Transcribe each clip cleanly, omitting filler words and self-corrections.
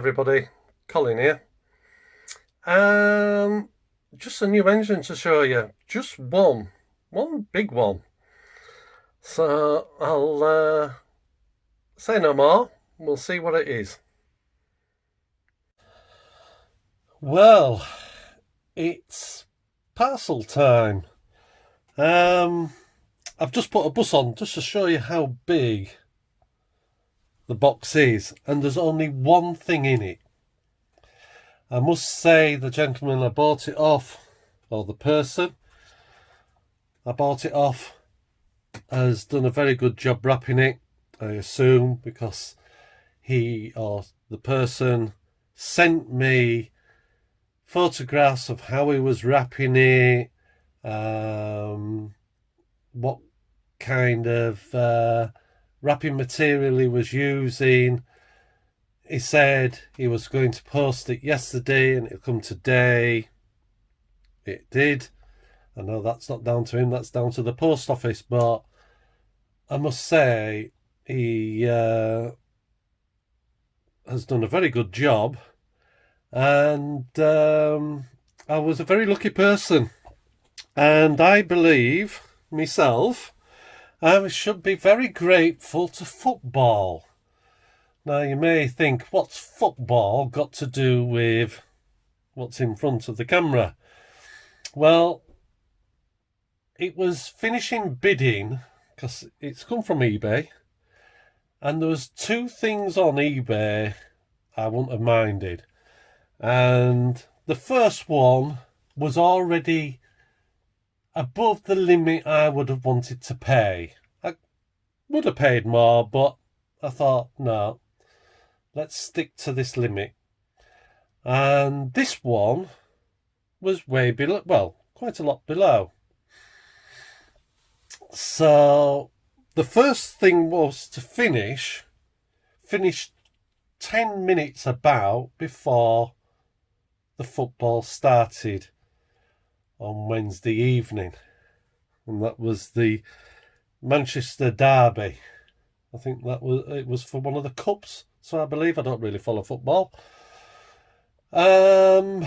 everybody, Colin here. Just a new engine to show you. Just one big one. So I'll say no more. We'll see what it is. Well, it's parcel time. I've just put a bus on just to show you how big the box is, and there's only one thing in it. I must say the gentleman I bought it off, or the person I bought it off, has done a very good job wrapping it, I assume, because he or the person sent me photographs of how he was wrapping it, what kind of wrapping material he was using. He said he was going to post it yesterday and it'll come today. It did. I know that's not down to him, that's down to the post office, but I must say he has done a very good job, and I was a very lucky person, and I believe myself I should be very grateful to football. Now you may think, what's football got to do with what's in front of the camera? Well, it was finishing bidding, because it's come from eBay, and there was two things on eBay I wouldn't have minded. And the first one was already above the limit I would have wanted to pay. I would have paid more, but I thought, no, let's stick to this limit. And this one was way below, well, quite a lot below. So the first thing was to finish 10 minutes about before the football started on Wednesday evening. And that was the Manchester Derby. I think it was for one of the cups. So I believe, I don't really follow football. And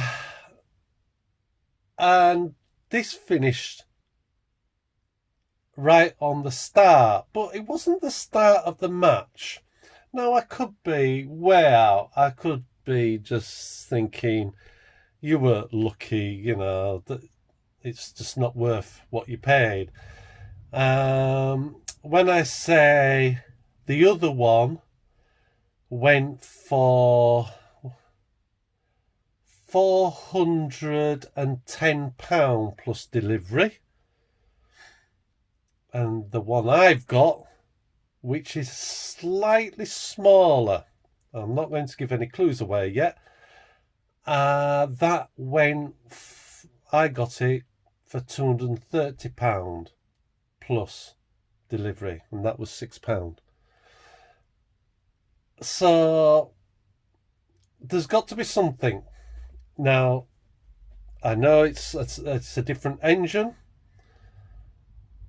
this finished right on the start, but it wasn't the start of the match. Now, I could be way out. I could be just thinking you were lucky, that it's just not worth what you paid. When I say the other one went for £410 plus delivery, and the one I've got, which is slightly smaller, I'm not going to give any clues away yet, that went, I got it for £230 plus delivery, and that was £6. So there's got to be something. Now, I know it's a different engine,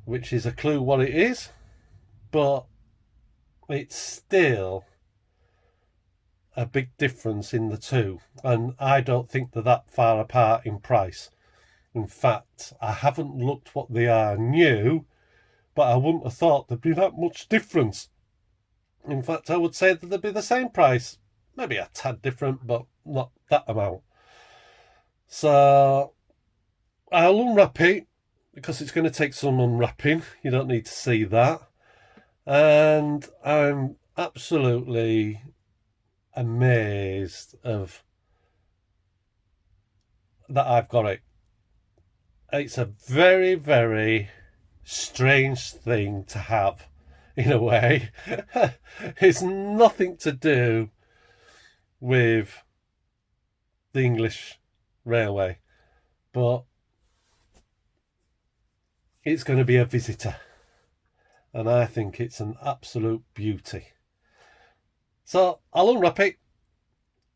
which is a clue what it is, but it's still a big difference in the two, and I don't think they're that far apart in price. In fact, I haven't looked what they are new, but I wouldn't have thought there'd be that much difference. In fact, I would say that they'd be the same price, maybe a tad different, but not that amount. So I'll unwrap it, because it's going to take some unwrapping. You don't need to see that. And I'm absolutely amazed of that I've got it. It's a very, very strange thing to have, in a way. It's nothing to do with the English railway, but it's going to be a visitor, and I think it's an absolute beauty. So I'll unwrap it,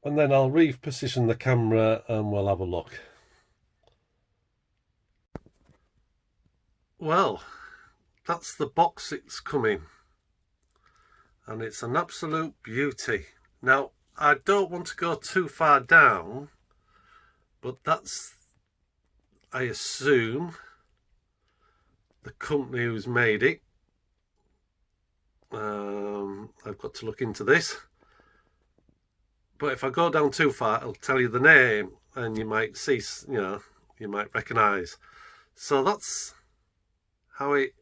and then I'll reposition the camera and we'll have a look. Well, that's the box it's come in, and it's an absolute beauty. Now, I don't want to go too far down, but that's, I assume, the company who's made it. I've got to look into this. But if I go down too far, it'll tell you the name, and you might see, you might recognise. So that's how it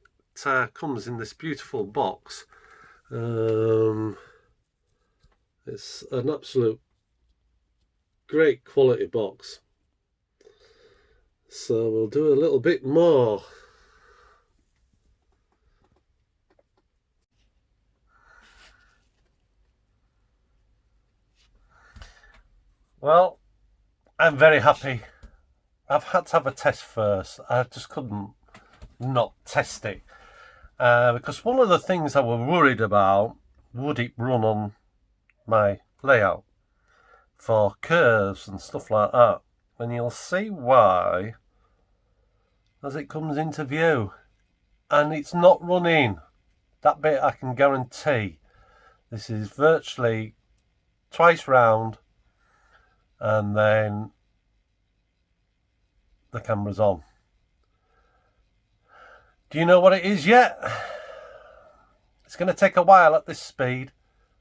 comes in this beautiful box. It's an absolute great quality box. So we'll do a little bit more. Well, I'm very happy. I've had to have a test first. I just couldn't not test it. Because one of the things I was worried about, would it run on my layout for curves and stuff like that? And you'll see why as it comes into view. And it's not running. That bit I can guarantee. This is virtually twice round, and then the camera's on. Do you know what it is yet? It's going to take a while at this speed,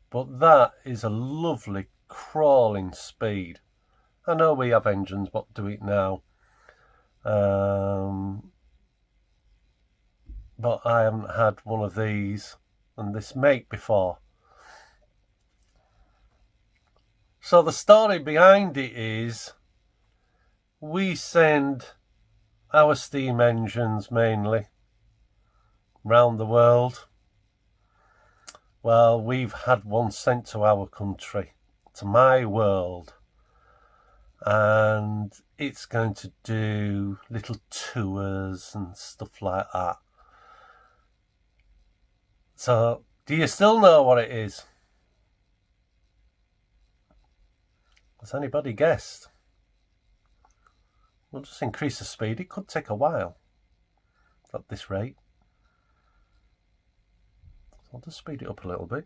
but that is a lovely crawling speed. I know we have engines what do it now, but I haven't had one of these and this make before. So the story behind it is, we send our steam engines mainly round the world. Well, we've had one sent to our country, to my world, and it's going to do little tours and stuff like that. So, do you still know what it is? Has anybody guessed? We'll just increase the speed. It could take a while at this rate. So I'll just speed it up a little bit.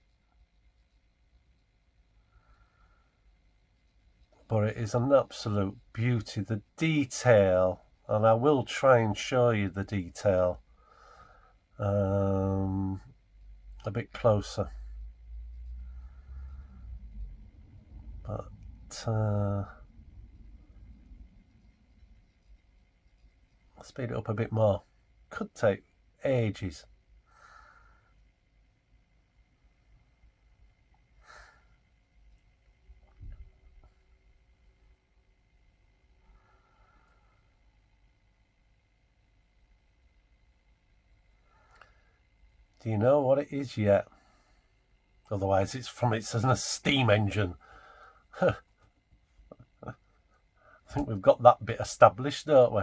But it is an absolute beauty. The detail, and I will try and show you the detail a bit closer. But I'll speed it up a bit more. Could take ages. Do you know what it is yet? Otherwise it's a steam engine. I think we've got that bit established, don't we?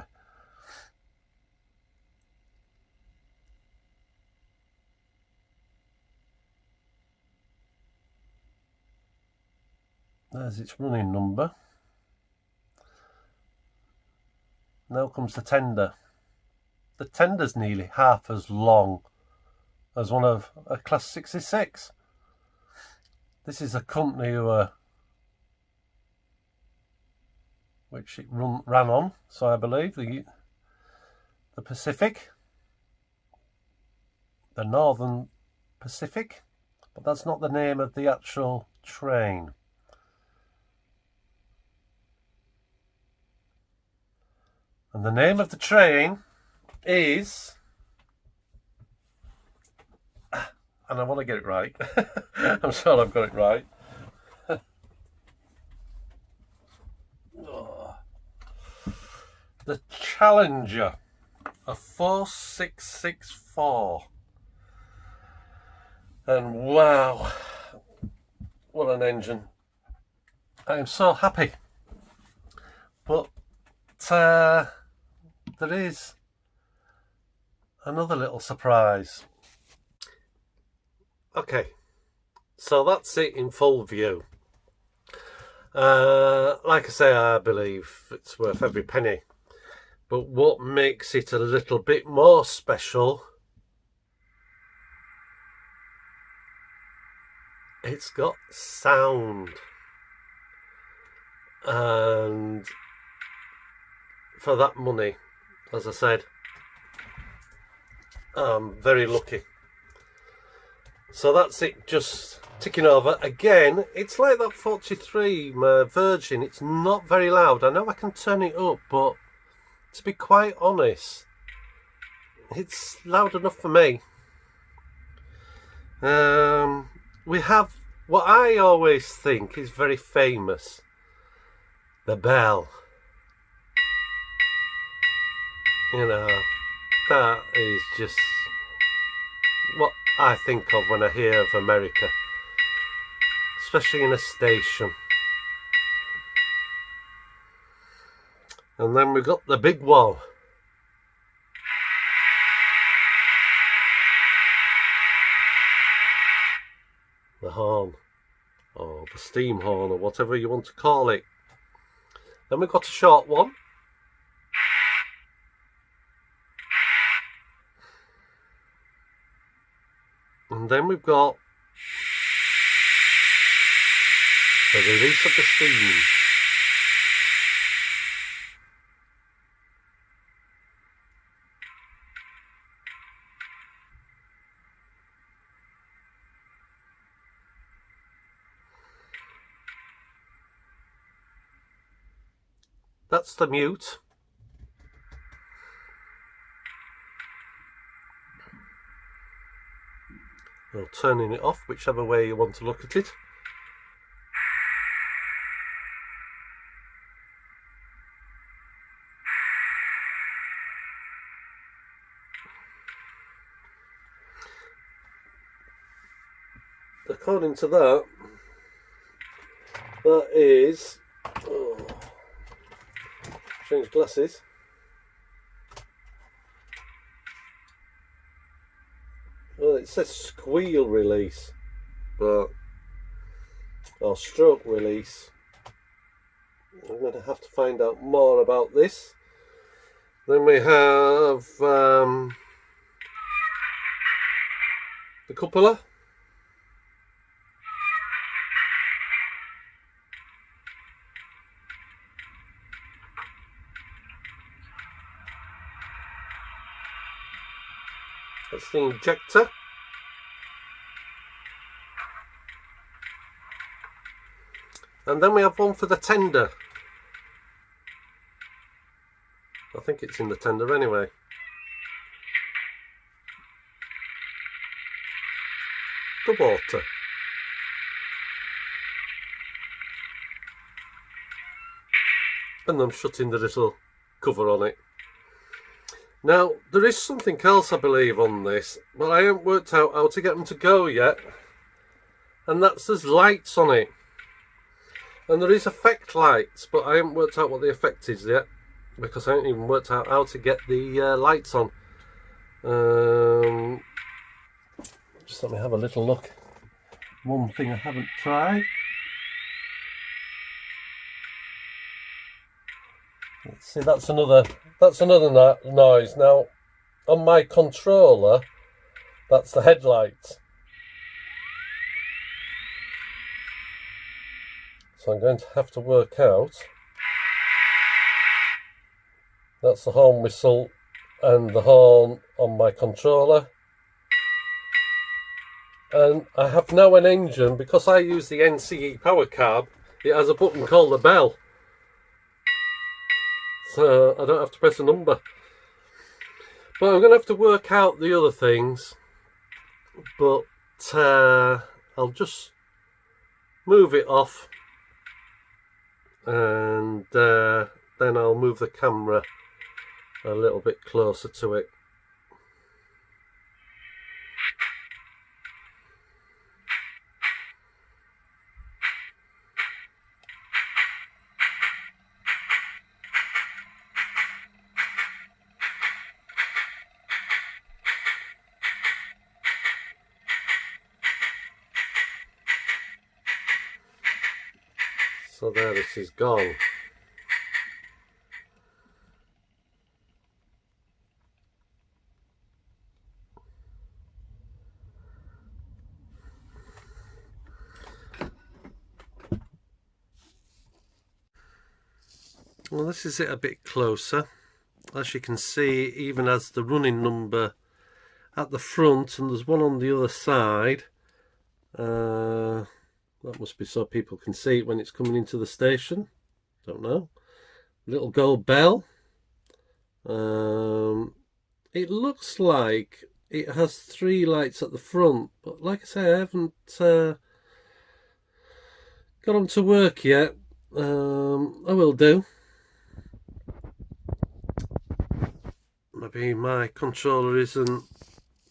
There's its running number. Now comes the tender. The tender's nearly half as long as one of a Class 66. This is a company which it ran on, so I believe the Pacific, the Northern Pacific, but that's not the name of the actual train. And the name of the train is, and I want to get it right, I'm sure I've got it right. The Challenger, a 4664. And wow, what an engine. I am so happy. But there is another little surprise. Okay, so that's it in full view. Like I say, I believe it's worth every penny. But what makes it a little bit more special, it's got sound. and for that money, as I said, I'm very lucky. So that's it, just ticking over. Again, it's like that 43 Virgin, it's not very loud. I know I can turn it up, but to be quite honest, it's loud enough for me. We have what I always think is very famous, the bell. You know, that is just what I think of when I hear of America, especially in a station. And then we've got the big one. The horn, or the steam horn, or whatever you want to call it. Then we've got a short one. And then we've got the release of the steam. That's the mute. Or turning it off, whichever way you want to look at it. According to that, that is... change glasses. Well, it says squeal release, but or stroke release. I'm going to have to find out more about this. Then we have the cupola. That's the injector. And then we have one for the tender. I think it's in the tender anyway. The water. And I'm shutting the little cover on it. Now, there is something else I believe on this, but I haven't worked out how to get them to go yet. And that's there's lights on it. And there is effect lights, but I haven't worked out what the effect is yet, because I haven't even worked out how to get the lights on. Just let me have a little look. One thing I haven't tried. Let's see, that's another noise. Now, on my controller, that's the headlights. So I'm going to have to work out. That's the horn whistle and the horn on my controller. And I have now an engine, because I use the NCE power card, it has a button called the bell. So I don't have to press a number. But I'm going to have to work out the other things. But I'll just move it off. And then I'll move the camera a little bit closer to it. So there, this is gone. Well, this is it a bit closer. As you can see, even as the running number at the front, and there's one on the other side. That must be so people can see it when it's coming into the station. Don't know. Little gold bell. It looks like it has 3 lights at the front, but like I say, I haven't got them to work yet. I will do. Maybe my controller isn't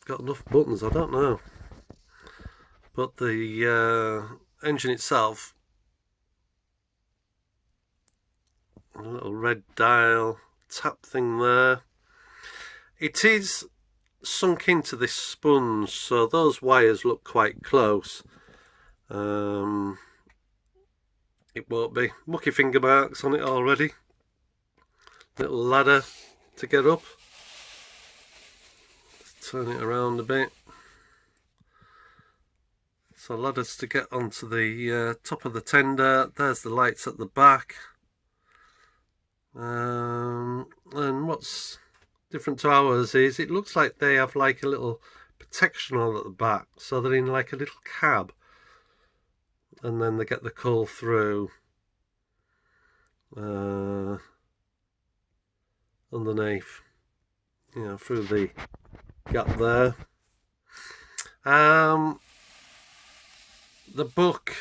got enough buttons, I don't know. But the engine itself, a little red dial tap thing there. It is sunk into this sponge, so those wires look quite close. It won't be. Mucky finger marks on it already. Little ladder to get up. Let's turn it around a bit. So ladders to get onto the top of the tender. There's the lights at the back. And what's different to ours is it looks like they have like a little protection on at the back, so they're in like a little cab, and then they get the coal through underneath, through the gap there. The book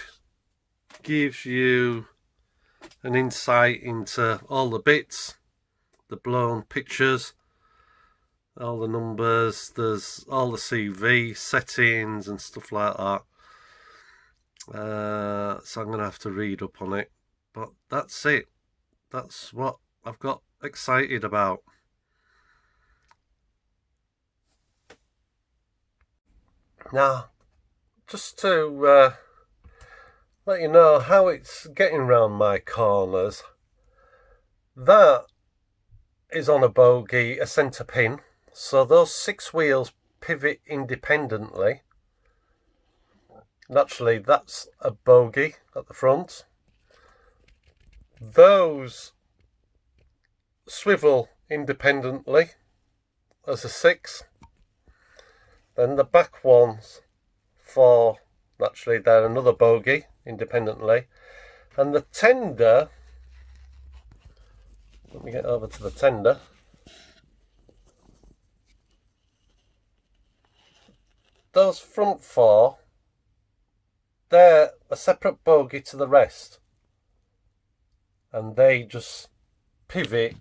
gives you an insight into all the bits, the blown pictures, all the numbers, there's all the CV settings and stuff like that. So I'm going to have to read up on it. But that's it. That's what I've got excited about. Now, just to let you know how it's getting round my corners, that is on a bogie, a centre pin, so those 6 wheels pivot independently. Naturally, that's a bogie at the front. Those swivel independently as a 6. Then the back ones for, naturally, they're another bogie independently. And the tender, let me get over to the tender. Those front 4, they're a separate bogie to the rest. And they just pivot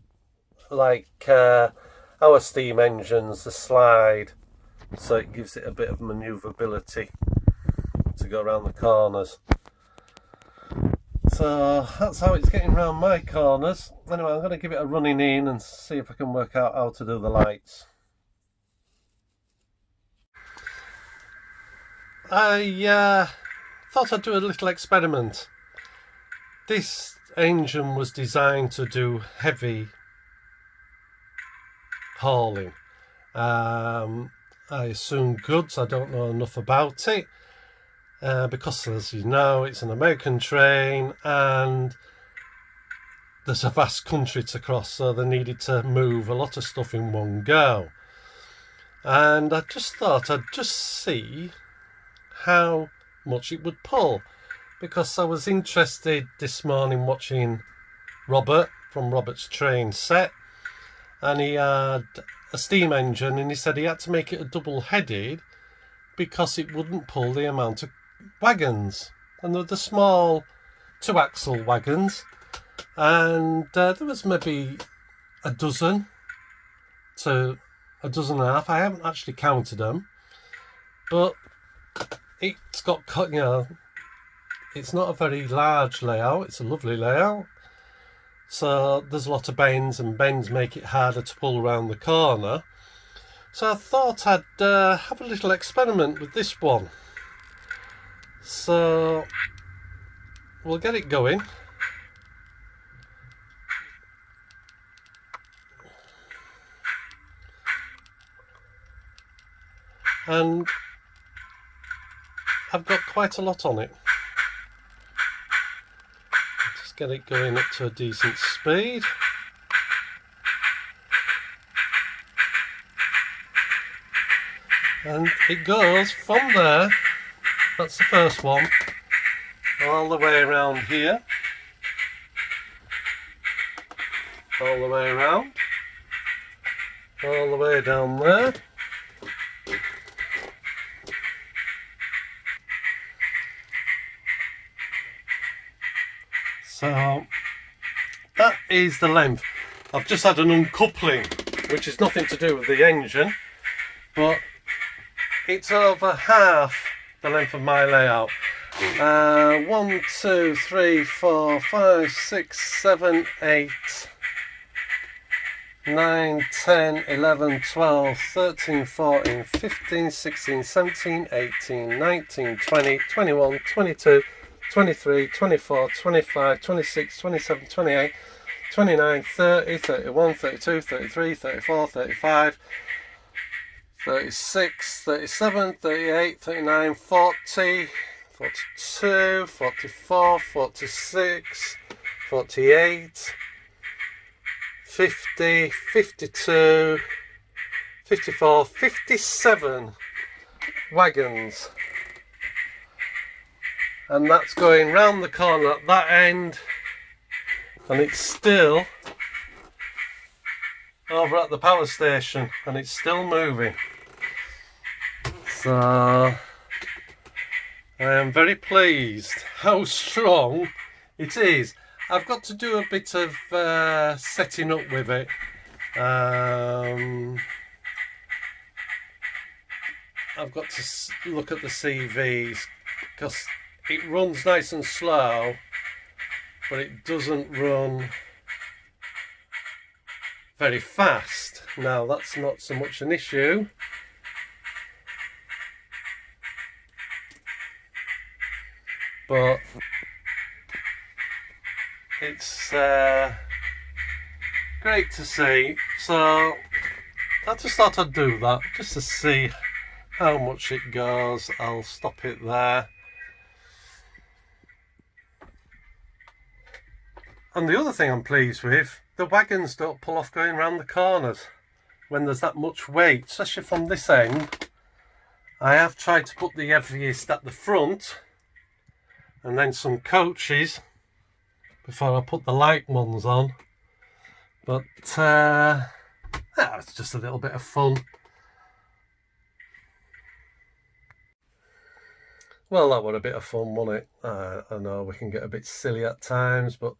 like our steam engines, the slide. So it gives it a bit of manoeuvrability to go around the corners. So that's how it's getting around my corners. Anyway, I'm going to give it a running in and see if I can work out how to do the lights. I thought I'd do a little experiment. This engine was designed to do heavy hauling. I assume goods. I don't know enough about it because, as you know, it's an American train and there's a vast country to cross, so they needed to move a lot of stuff in one go. And I just thought I'd just see how much it would pull, because I was interested this morning watching Robert from Robert's Train Set, and he had a steam engine and he said he had to make it a double-headed because it wouldn't pull the amount of wagons, and they're the small 2-axle wagons, and there was maybe a dozen to a dozen and a half. I haven't actually counted them, but it's got, it's not a very large layout, it's a lovely layout. So there's a lot of bends, and bends make it harder to pull around the corner. So I thought I'd have a little experiment with this one. So we'll get it going. And I've got quite a lot on it. Let's get it going up to a decent speed. And it goes from there, that's the first one, all the way around here, all the way around, all the way down there. So that is the length. I've just had an uncoupling, which is nothing to do with the engine, but it's over half the length of my layout. 1, 2, 3, 4, 5, 6, 7, 8, 9, 10, 11, 12, 13, 14, 15, 16, 17, 18, 19, 20, 21, 22, 23, 24, 25, 26, 27, 28, 29, 30, 31, 32, 33, 34, 35, 36, 37, 38, 39, 40, 42, 44, 46, 48, 50, 52, 54, 57 wagons. And that's going round the corner at that end, and it's still over at the power station, and it's still moving. So I am very pleased how strong it is. I've got to do a bit of setting up with it. I've got to look at the CVs because it runs nice and slow, but it doesn't run very fast. Now that's not so much an issue. But it's great to see. So I just thought I'd do that just to see how much it goes. I'll stop it there. And the other thing I'm pleased with, the wagons don't pull off going around the corners when there's that much weight, especially from this end. I have tried to put the heaviest at the front and then some coaches before I put the light ones on. But it's just a little bit of fun. Well, that was a bit of fun, wasn't it? I know we can get a bit silly at times, but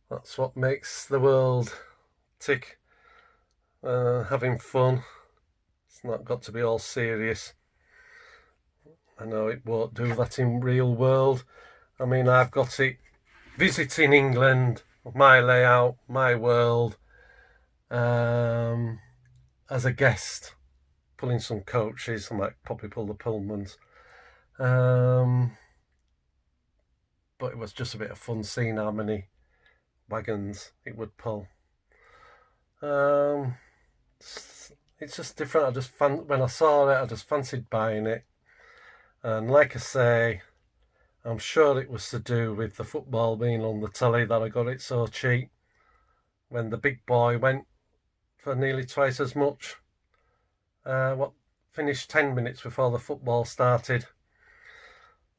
that's what makes the world tick. Having fun. It's not got to be all serious. I know it won't do that in real world. I mean, I've got it visiting England, my layout, my world, as a guest, pulling some coaches. I might probably pull the Pullmans. But it was just a bit of fun seeing how many wagons it would pull. It's just different. When I saw it, I just fancied buying it. And like I say, I'm sure it was to do with the football being on the telly that I got it so cheap. When the big boy went for nearly twice as much. Finished 10 minutes before the football started.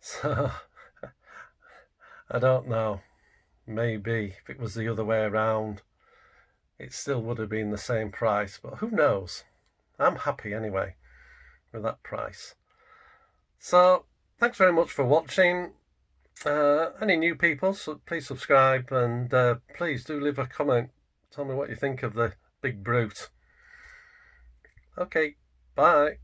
So, I don't know. Maybe if it was the other way around, it still would have been the same price. But who knows? I'm happy anyway with that price. So, thanks very much for watching. Any new people, so please subscribe, and please do leave a comment. Tell me what you think of the big brute. Okay, bye.